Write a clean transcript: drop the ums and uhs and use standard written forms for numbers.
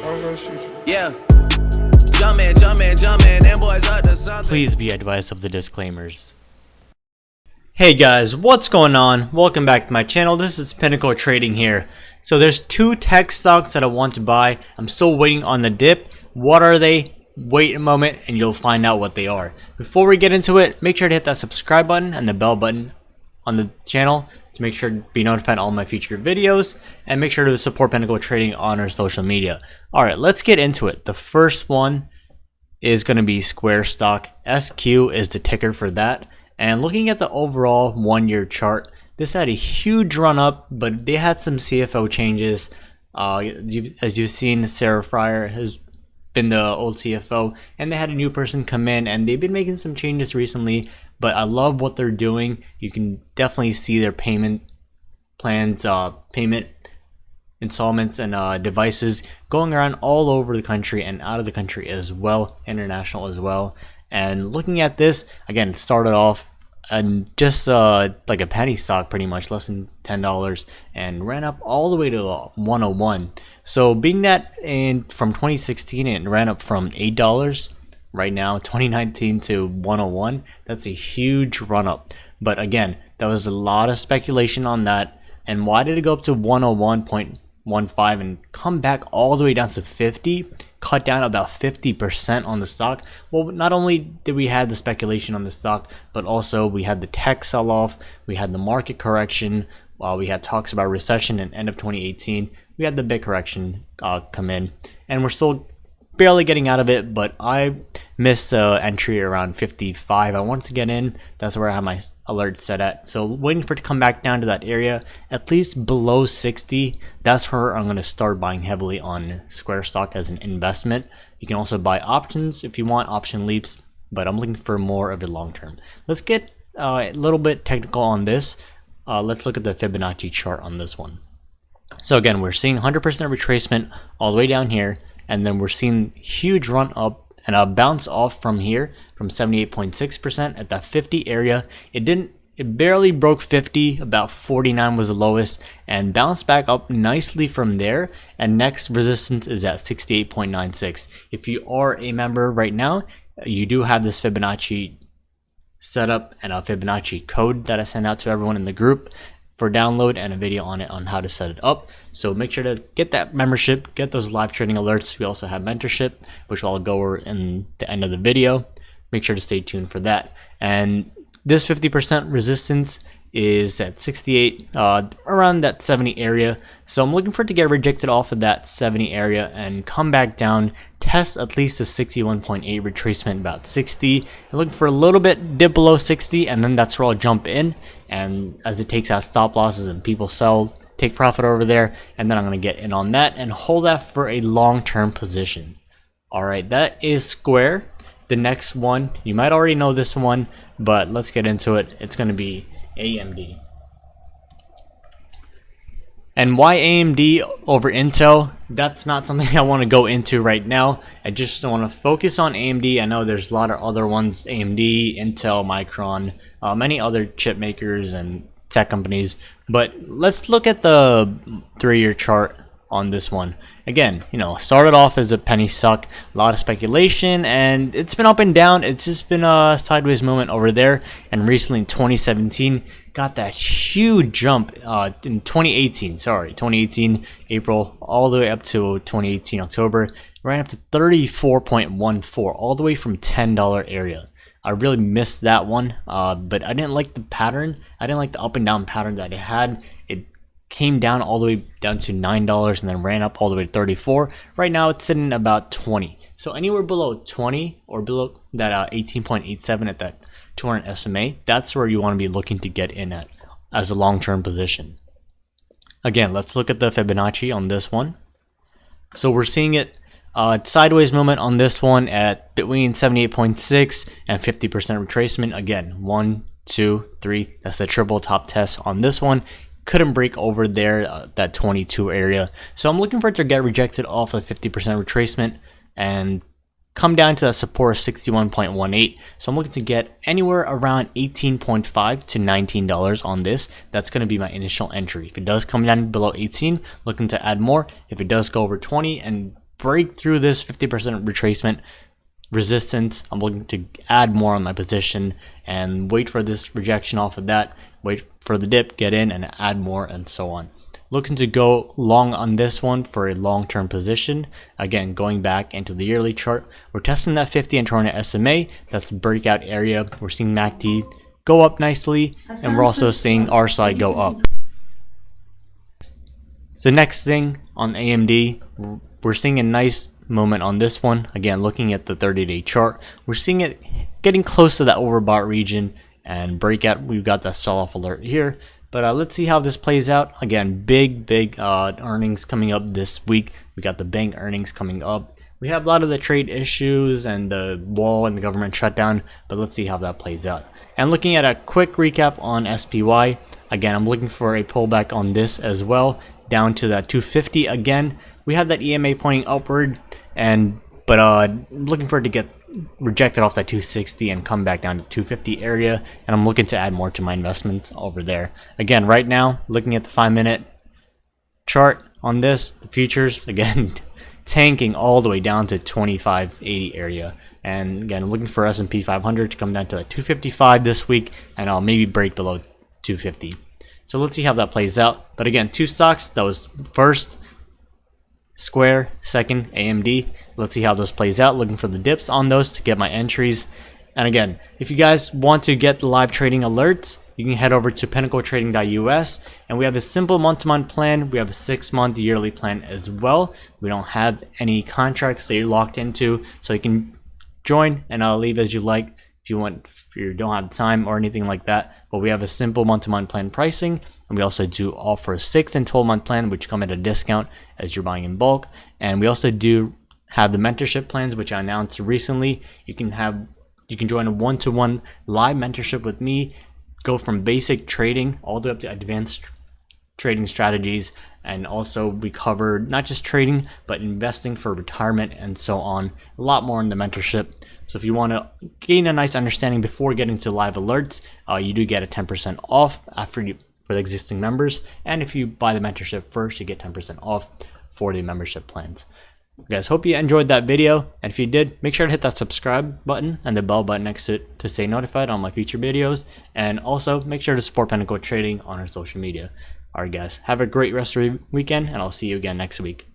I'm gonna shoot you. Yeah. Jumpin', them boys up to something. Please be advised of the disclaimers. Hey guys, what's going on? Welcome back to my channel. This is Pinnacle Trading here. So there's two tech stocks that I want to buy. I'm still waiting on the dip. What are they? Wait a moment and you'll find out what they are. Before we get into it, make sure to hit that subscribe button and the bell button on the channel to make sure to be notified on all my future videos, and make sure to support Pinnacle Trading on our social media. Alright, let's get into it. The first one is going to be Square stock. SQ is the ticker for that. And looking at the overall 1-year chart, this had a huge run up, but they had some CFO changes. As you've seen, Sarah Fryer has been the old CFO, and they had a new person come in, and they've been making some changes recently. But I love what they're doing. You can definitely see their payment plans, payment installments, and devices going around all over the country and out of the country as well, international as well. And looking at this, again, it started off and just like a penny stock, pretty much less than $10, and ran up all the way to 101. So being that from 2016 it ran up from $8 right now 2019 to 101, that's a huge run up. But again, there was a lot of speculation on that. And why did it go up to 101.15 and come back all the way down to 50, cut down about 50% on the stock? Well, not only did we have the speculation on the stock, but also we had the tech sell-off, we had the market correction, while we had talks about recession in end of 2018, we had the big correction come in, and we're still barely getting out of it. But I missed entry around 55. I wanted to get in. That's where I have my alert set at. So waiting for it to come back down to that area, at least below 60. That's where I'm going to start buying heavily on Square stock as an investment. You can also buy options if you want, option leaps, but I'm looking for more of a long term. Let's get a little bit technical on this. Let's look at the Fibonacci chart on this one. So again, we're seeing 100% retracement all the way down here, and then we're seeing huge run up and a bounce off from here from 78.6% at that 50 area. It barely broke 50, about 49 was the lowest, and bounced back up nicely from there. And next resistance is at 68.96. If you are a member right now, you do have this Fibonacci setup and a Fibonacci code that I send out to everyone in the group for download, and a video on it on how to set it up. So make sure to get that membership, get those live trading alerts. We also have mentorship, which I'll go over in the end of the video. Make sure to stay tuned for that. And this 50% resistance is at 68, around that 70 area. So I'm looking for it to get rejected off of that 70 area and come back down, test at least a 61.8 retracement, about 60. I'm looking for a little bit dip below 60, and then that's where I'll jump in. And as it takes out stop losses and people sell, take profit over there, and then I'm going to get in on that and hold that for a long-term position. All right, that is Square. The next one, you might already know this one, but let's get into it. It's going to be AMD. And why AMD over Intel? That's not something I want to go into right now. I just want to focus on AMD. I know there's a lot of other ones, AMD, Intel, Micron, many other chip makers and tech companies. But let's look at the 3-year chart on this one. Again, started off as a penny stock, a lot of speculation, and it's been up and down. It's just been a sideways movement over there. And recently in 2017 got that huge jump in 2018 April all the way up to 2018 October, ran up to 34.14, all the way from $10 area. I really missed that one, but I didn't like the pattern. I didn't like the up and down pattern that it had. It came down all the way down to $9 and then ran up all the way to 34. Right now it's sitting about 20. So anywhere below 20 or below that 18.87 at that 200 SMA, that's where you want to be looking to get in at as a long-term position. Again, let's look at the Fibonacci on this one. So we're seeing it sideways movement on this one at between 78.6 and 50% retracement. Again, 1, 2, 3. That's the triple top test on this one. Couldn't break over there, that 22 area. So I'm looking for it to get rejected off of 50% retracement and come down to that support of 61.18. So I'm looking to get anywhere around $18.5 to $19 on this. That's going to be my initial entry. If it does come down below 18, looking to add more. If it does go over 20 and break through this 50% retracement resistance, I'm looking to add more on my position and wait for this rejection off of that, wait for the dip, get in and add more, and so on. Looking to go long on this one for a long-term position. Again, going back into the yearly chart, we're testing that 50 and 200 SMA. That's the breakout area. We're seeing MACD go up nicely, and we're also seeing RSI go up. So next thing on AMD, we're seeing a nice moment on this one. Again, looking at the 30-day chart, we're seeing it getting close to that overbought region and breakout. We've got that sell-off alert here. But let's see how this plays out. Again, big earnings coming up this week. We got the bank earnings coming up. We have a lot of the trade issues and the wall and the government shutdown, but let's see how that plays out. And looking at a quick recap on SPY, again, I'm looking for a pullback on this as well, down to that 250 again. We have that EMA pointing upward, but looking for it to get rejected off that 260 and come back down to 250 area, and I'm looking to add more to my investments over there. Again, right now, looking at the 5-minute chart on this, the futures, again, tanking all the way down to 2580 area. And again, I'm looking for S&P 500 to come down to like 255 this week, and I'll maybe break below 250. So let's see how that plays out. But again, two stocks. That was first Square, second AMD. Let's see how this plays out. Looking for the dips on those to get my entries. And again, if you guys want to get the live trading alerts, you can head over to pinnacletrading.us, and we have a simple month-to-month plan. We have a 6-month yearly plan as well. We don't have any contracts that you're locked into, so you can join and I'll leave as you like if you don't have time or anything like that. But we have a simple month-to-month plan pricing, and we also do offer a 6 and 12-month plan, which come at a discount as you're buying in bulk. And we also do have the mentorship plans, which I announced recently. You can join a 1-to-1 live mentorship with me, go from basic trading all the way up to advanced trading strategies, and also we cover not just trading but investing for retirement and so on. A lot more in the mentorship. So if you want to gain a nice understanding before getting to live alerts, you do get a 10% off for the existing members, and if you buy the mentorship first, you get 10% off for the membership plans. Guys, hope you enjoyed that video, and if you did, make sure to hit that subscribe button and the bell button next to it to stay notified on my future videos, and also make sure to support Pinnacle Trading on our social media. Alright guys, have a great rest of your weekend, and I'll see you again next week.